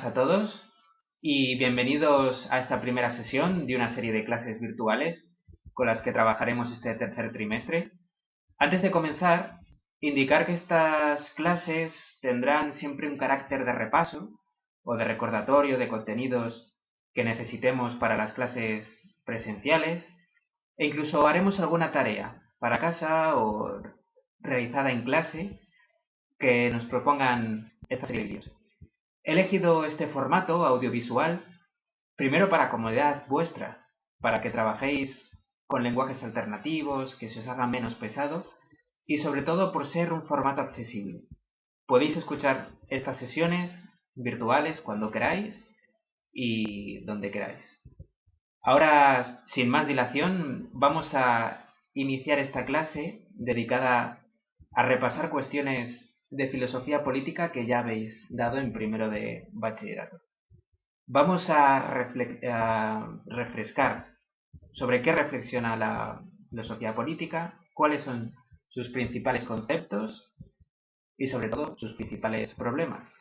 buenas a todos y bienvenidos a esta primera sesión de una serie de clases virtuales con las que trabajaremos este tercer trimestre. Antes de comenzar, indicar que estas clases tendrán siempre un carácter de repaso o de recordatorio de contenidos que necesitemos para las clases presenciales e incluso haremos alguna tarea para casa o realizada en clase que nos propongan esta serie de vídeos. He elegido este formato audiovisual primero para comodidad vuestra, para que trabajéis con lenguajes alternativos, que se os haga menos pesado y sobre todo por ser un formato accesible. Podéis escuchar estas sesiones virtuales cuando queráis y donde queráis. Ahora, sin más dilación, vamos a iniciar esta clase dedicada a repasar cuestiones de filosofía política que ya habéis dado en primero de bachillerato. Vamos a refrescar sobre qué reflexiona la filosofía política, cuáles son sus principales conceptos y sobre todo sus principales problemas.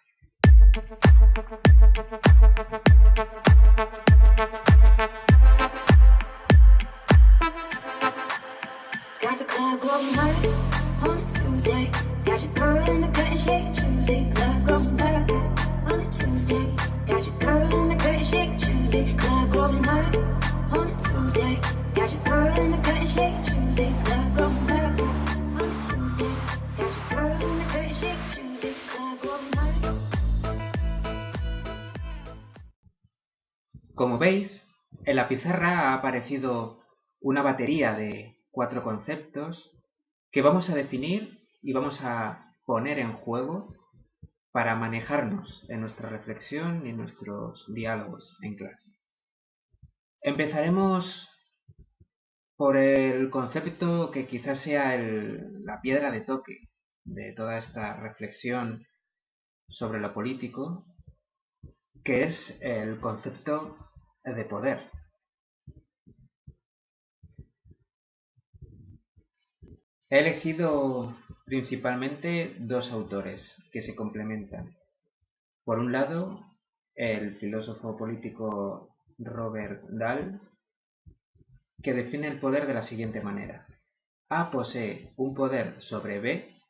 Como veis, en la pizarra ha aparecido una batería de 4 conceptos que vamos a definir y vamos a poner en juego para manejarnos en nuestra reflexión y en nuestros diálogos en clase. Empezaremos por el concepto que quizás sea la piedra de toque de toda esta reflexión sobre lo político, que es el concepto de poder. He elegido principalmente dos autores que se complementan. Por un lado, el filósofo político Robert Dahl, que define el poder de la siguiente manera. A posee un poder sobre B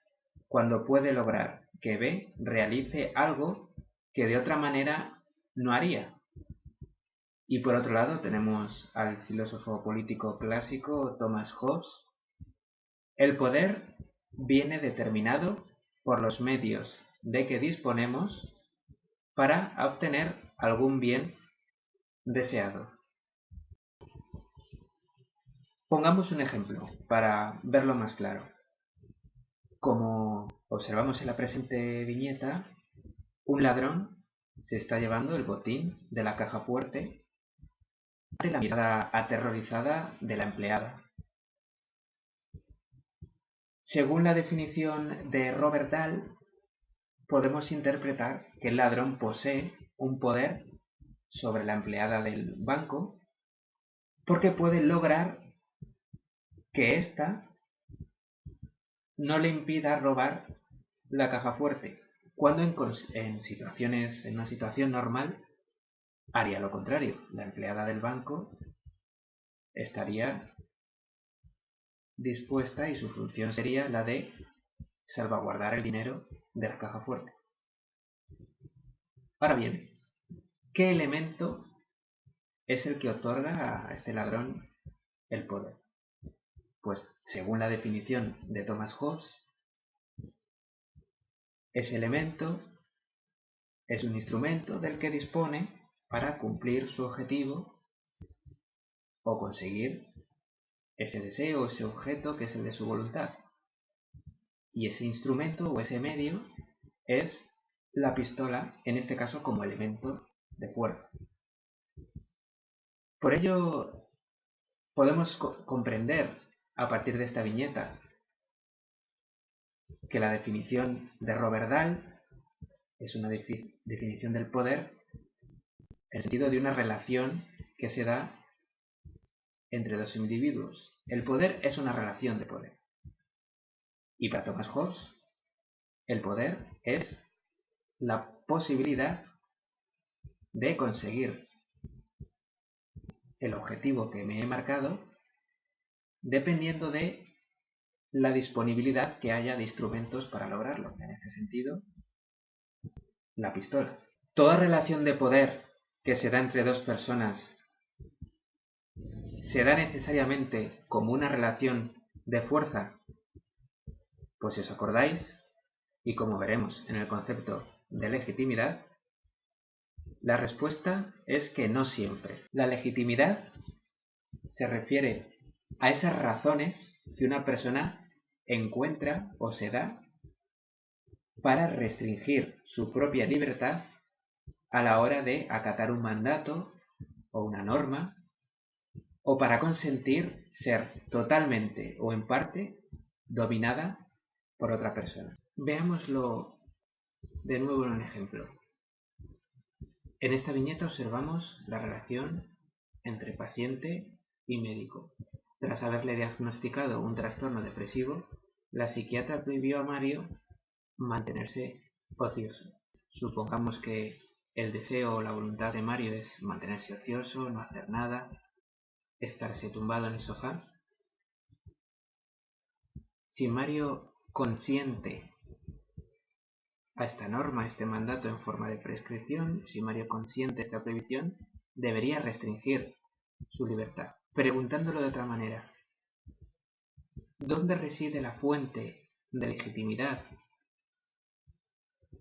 cuando puede lograr que B realice algo que de otra manera no haría. Y por otro lado tenemos al filósofo político clásico Thomas Hobbes. El poder viene determinado por los medios de que disponemos para obtener algún bien deseado. Pongamos un ejemplo para verlo más claro. Como observamos en la presente viñeta, un ladrón se está llevando el botín de la caja fuerte ante la mirada aterrorizada de la empleada. Según la definición de Robert Dahl, podemos interpretar que el ladrón posee un poder sobre la empleada del banco porque puede lograr que ésta no le impida robar la caja fuerte, cuando en una situación normal haría lo contrario. La empleada del banco estaría dispuesta y su función sería la de salvaguardar el dinero de la caja fuerte. Ahora bien, ¿qué elemento es el que otorga a este ladrón el poder? Pues según la definición de Thomas Hobbes, ese elemento es un instrumento del que dispone para cumplir su objetivo o conseguir ese deseo, ese objeto que es el de su voluntad. Y ese instrumento o ese medio es la pistola, en este caso como elemento de fuerza. Por ello, podemos comprender a partir de esta viñeta que la definición de Robert Dahl es una definición del poder en el sentido de una relación que se da entre dos individuos. El poder es una relación de poder. Y para Thomas Hobbes, el poder es la posibilidad de conseguir el objetivo que me he marcado dependiendo de la disponibilidad que haya de instrumentos para lograrlo. En este sentido, la pistola. Toda relación de poder que se da entre dos personas se da necesariamente como una relación de fuerza. Pues si os acordáis, y como veremos en el concepto de legitimidad, la respuesta es que no siempre. La legitimidad se refiere a esas razones que una persona encuentra o se da para restringir su propia libertad a la hora de acatar un mandato o una norma, o para consentir ser totalmente o en parte dominada por otra persona. Veámoslo de nuevo en un ejemplo. En esta viñeta observamos la relación entre paciente y médico. Tras haberle diagnosticado un trastorno depresivo, la psiquiatra prohibió a Mario mantenerse ocioso. Supongamos que el deseo o la voluntad de Mario es mantenerse ocioso, no hacer nada, estarse tumbado en el sofá. Si Mario consiente a esta norma, a este mandato en forma de prescripción, si Mario consiente esta prohibición, debería restringir su libertad. Preguntándolo de otra manera, ¿dónde reside la fuente de legitimidad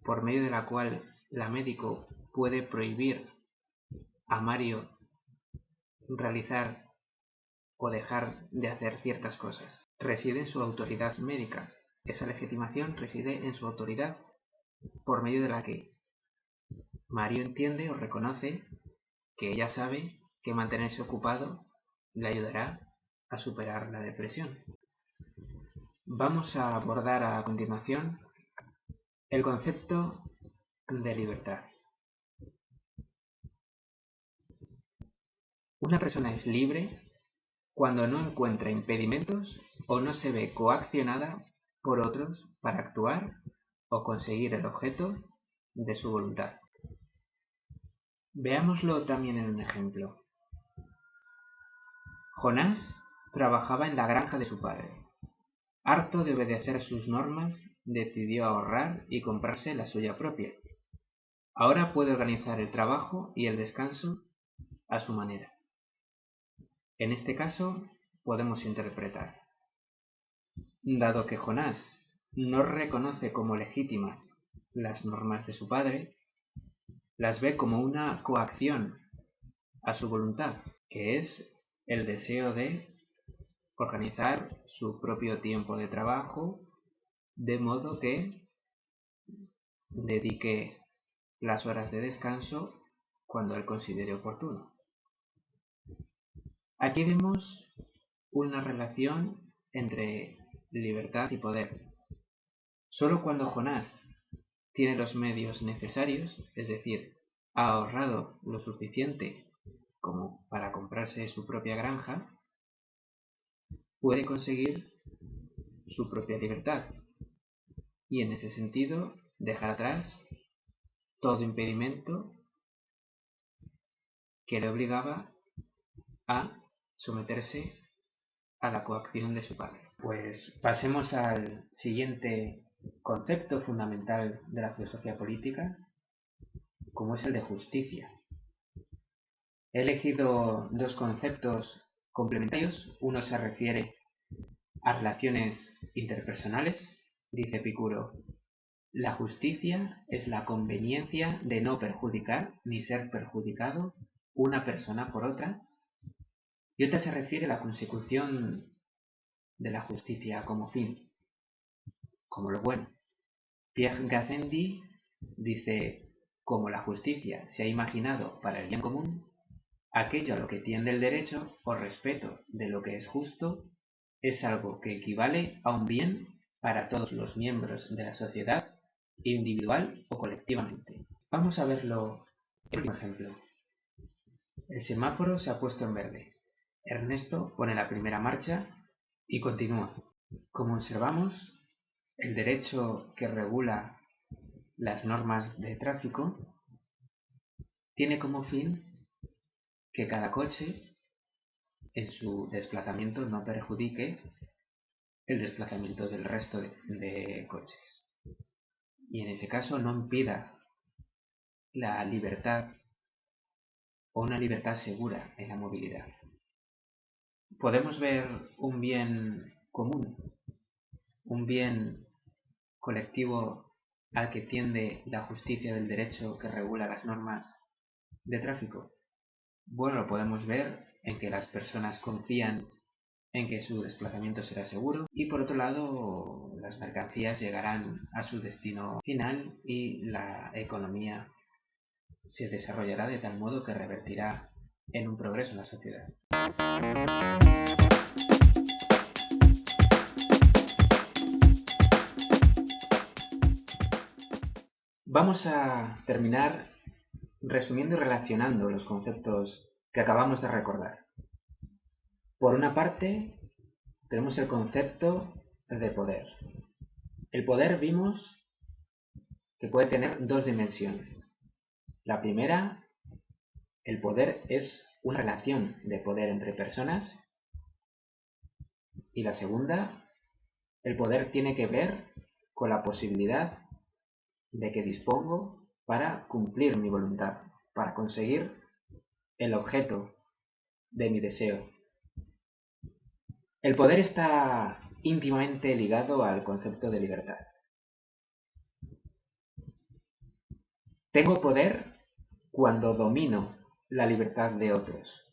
por medio de la cual la médico puede prohibir a Mario realizar o dejar de hacer ciertas cosas? Reside en su autoridad médica. Esa legitimación reside en su autoridad por medio de la que Mario entiende o reconoce que ella sabe que mantenerse ocupado le ayudará a superar la depresión. Vamos a abordar a continuación el concepto de libertad. Una persona es libre cuando no encuentra impedimentos o no se ve coaccionada por otros para actuar o conseguir el objeto de su voluntad. Veámoslo también en un ejemplo. Jonás trabajaba en la granja de su padre. Harto de obedecer sus normas, decidió ahorrar y comprarse la suya propia. Ahora puede organizar el trabajo y el descanso a su manera. En este caso, podemos interpretar: dado que Jonás no reconoce como legítimas las normas de su padre, las ve como una coacción a su voluntad, que es el deseo de organizar su propio tiempo de trabajo de modo que dedique las horas de descanso cuando él considere oportuno. Aquí vemos una relación entre libertad y poder. Solo cuando Jonás tiene los medios necesarios, es decir, ha ahorrado lo suficiente como para comprarse su propia granja, puede conseguir su propia libertad y en ese sentido dejar atrás todo impedimento que le obligaba a someterse a la coacción de su padre. Pues pasemos al siguiente concepto fundamental de la filosofía política, como es el de justicia. He elegido dos conceptos complementarios. Uno se refiere a relaciones interpersonales. Dice Epicuro: la justicia es la conveniencia de no perjudicar ni ser perjudicado una persona por otra. Y otra se refiere a la consecución de la justicia como fin, como lo bueno. Pierre Gassendi dice: como la justicia se ha imaginado para el bien común, aquello a lo que tiende el derecho o respeto de lo que es justo es algo que equivale a un bien para todos los miembros de la sociedad, individual o colectivamente. Vamos a verlo en un ejemplo. El semáforo se ha puesto en verde. Ernesto pone la primera marcha y continúa. Como observamos, el derecho que regula las normas de tráfico tiene como fin que cada coche en su desplazamiento no perjudique el desplazamiento del resto de coches. Y en ese caso no impida la libertad o una libertad segura en la movilidad. Podemos ver un bien común, un bien colectivo al que tiende la justicia del derecho que regula las normas de tráfico. Bueno, lo podemos ver en que las personas confían en que su desplazamiento será seguro y por otro lado las mercancías llegarán a su destino final y la economía se desarrollará de tal modo que revertirá en un progreso en la sociedad. Vamos a terminar resumiendo y relacionando los conceptos que acabamos de recordar. Por una parte, tenemos el concepto de poder. El poder vimos que puede tener dos dimensiones. La primera, el poder es una relación de poder entre personas. Y la segunda, el poder tiene que ver con la posibilidad de que dispongo para cumplir mi voluntad, para conseguir el objeto de mi deseo. El poder está íntimamente ligado al concepto de libertad. Tengo poder cuando domino la libertad de otros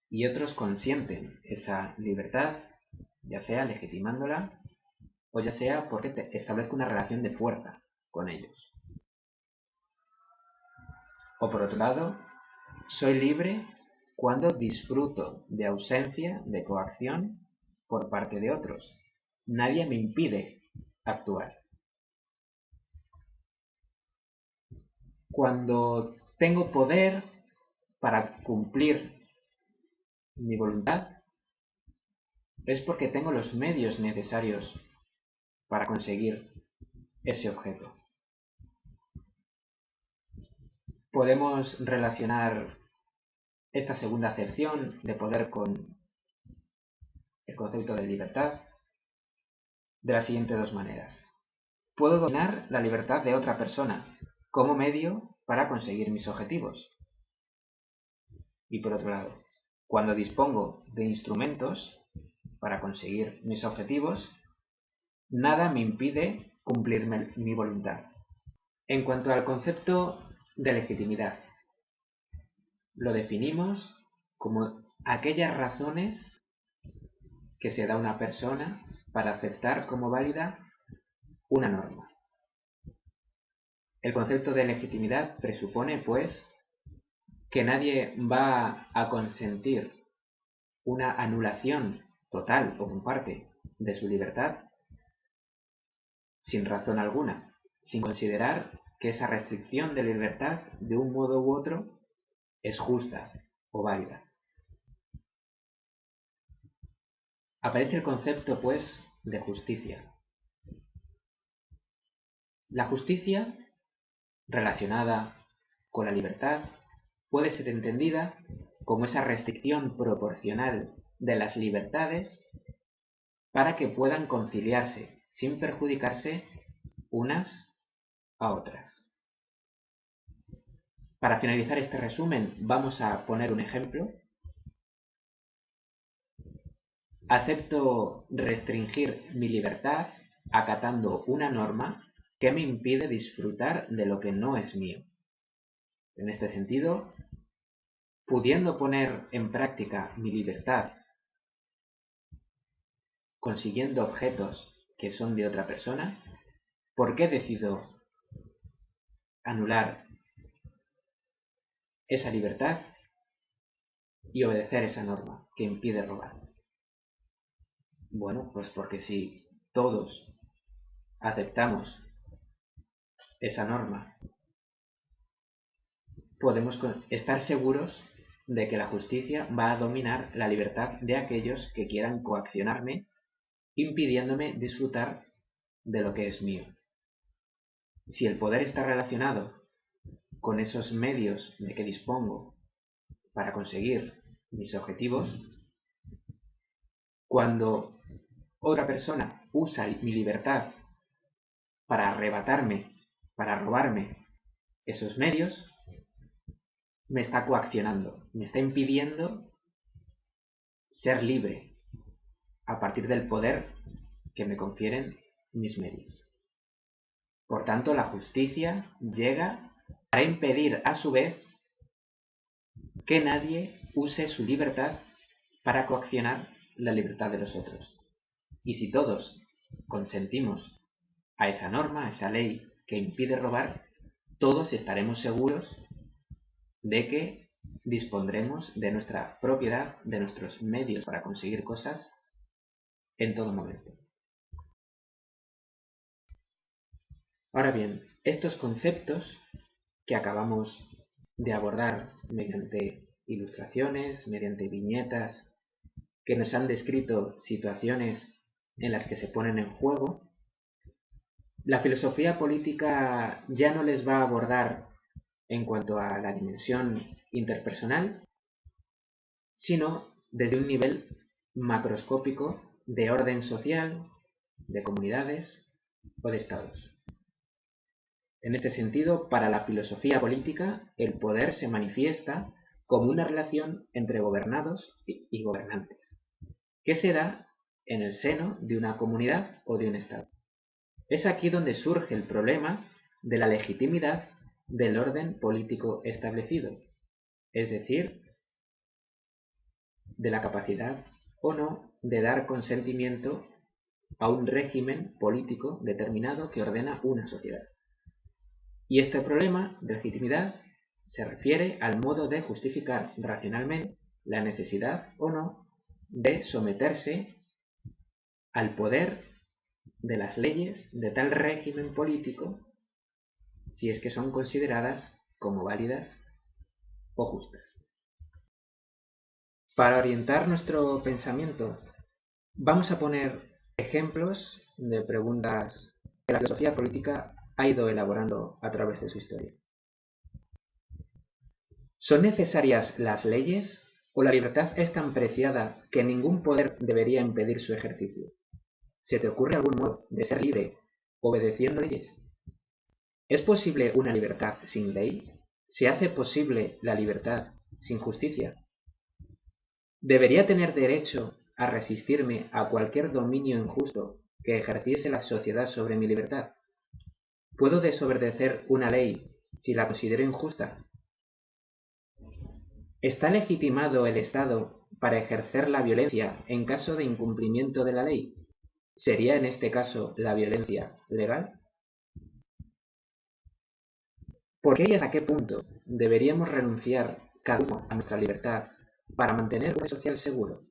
y otros consienten esa libertad, ya sea legitimándola o ya sea porque establezco una relación de fuerza con ellos. O por otro lado, soy libre cuando disfruto de ausencia de coacción por parte de otros. Nadie me impide actuar. Cuando tengo poder para cumplir mi voluntad, es porque tengo los medios necesarios para conseguir ese objeto. Podemos relacionar esta segunda acepción de poder con el concepto de libertad de las siguientes dos maneras. Puedo dominar la libertad de otra persona como medio para conseguir mis objetivos. Y por otro lado, cuando dispongo de instrumentos para conseguir mis objetivos, nada me impide cumplir mi voluntad. En cuanto al concepto de legitimidad, lo definimos como aquellas razones que se da a una persona para aceptar como válida una norma. El concepto de legitimidad presupone, pues, que nadie va a consentir una anulación total o en parte de su libertad sin razón alguna, sin considerar que esa restricción de libertad de un modo u otro es justa o válida. Aparece el concepto, pues, de justicia. La justicia, relacionada con la libertad, puede ser entendida como esa restricción proporcional de las libertades para que puedan conciliarse sin perjudicarse unas a otras. Para finalizar este resumen, vamos a poner un ejemplo. Acepto restringir mi libertad acatando una norma que me impide disfrutar de lo que no es mío. En este sentido, pudiendo poner en práctica mi libertad consiguiendo objetos que son de otra persona, ¿por qué decido anular esa libertad y obedecer esa norma que impide robar? Bueno, pues porque si todos aceptamos esa norma, podemos estar seguros de que la justicia va a dominar la libertad de aquellos que quieran coaccionarme, impidiéndome disfrutar de lo que es mío. Si el poder está relacionado con esos medios de que dispongo para conseguir mis objetivos, cuando otra persona usa mi libertad para arrebatarme, para robarme esos medios, me está coaccionando, me está impidiendo ser libre a partir del poder que me confieren mis medios. Por tanto, la justicia llega para impedir a su vez que nadie use su libertad para coaccionar la libertad de los otros. Y si todos consentimos a esa norma, a esa ley que impide robar, todos estaremos seguros de que dispondremos de nuestra propiedad, de nuestros medios para conseguir cosas en todo momento. Ahora bien, estos conceptos que acabamos de abordar mediante ilustraciones, mediante viñetas, que nos han descrito situaciones en las que se ponen en juego, la filosofía política ya no les va a abordar en cuanto a la dimensión interpersonal, sino desde un nivel macroscópico de orden social, de comunidades o de estados. En este sentido, para la filosofía política, el poder se manifiesta como una relación entre gobernados y gobernantes, que se da en el seno de una comunidad o de un estado. Es aquí donde surge el problema de la legitimidad del orden político establecido, es decir, de la capacidad o no de dar consentimiento a un régimen político determinado que ordena una sociedad. Y este problema de legitimidad se refiere al modo de justificar racionalmente la necesidad o no de someterse al poder de las leyes de tal régimen político si es que son consideradas como válidas o justas. Para orientar nuestro pensamiento, vamos a poner ejemplos de preguntas que la filosofía política ha ido elaborando a través de su historia. ¿Son necesarias las leyes o la libertad es tan preciada que ningún poder debería impedir su ejercicio? ¿Se te ocurre algún modo de ser libre obedeciendo leyes? ¿Es posible una libertad sin ley? ¿Se hace posible la libertad sin justicia? ¿Debería tener derecho a resistirme a cualquier dominio injusto que ejerciese la sociedad sobre mi libertad? ¿Puedo desobedecer una ley si la considero injusta? ¿Está legitimado el Estado para ejercer la violencia en caso de incumplimiento de la ley? ¿Sería en este caso la violencia legal? ¿Por qué y hasta qué punto deberíamos renunciar cada uno a nuestra libertad para mantener un social seguro?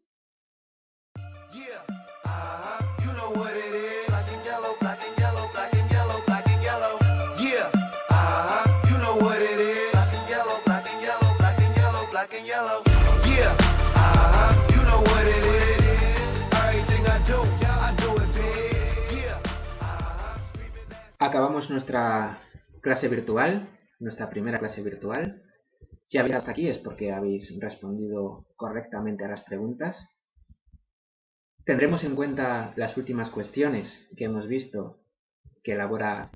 Acabamos nuestra clase virtual, nuestra primera clase virtual. Si habéis hasta aquí es porque habéis respondido correctamente a las preguntas. Tendremos en cuenta las últimas cuestiones que hemos visto que elabora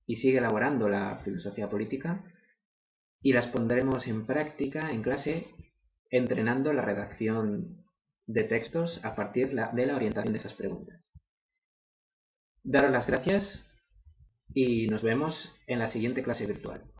y sigue elaborando la filosofía política y las pondremos en práctica en clase entrenando la redacción de textos a partir de la orientación de esas preguntas. Daros las gracias y nos vemos en la siguiente clase virtual.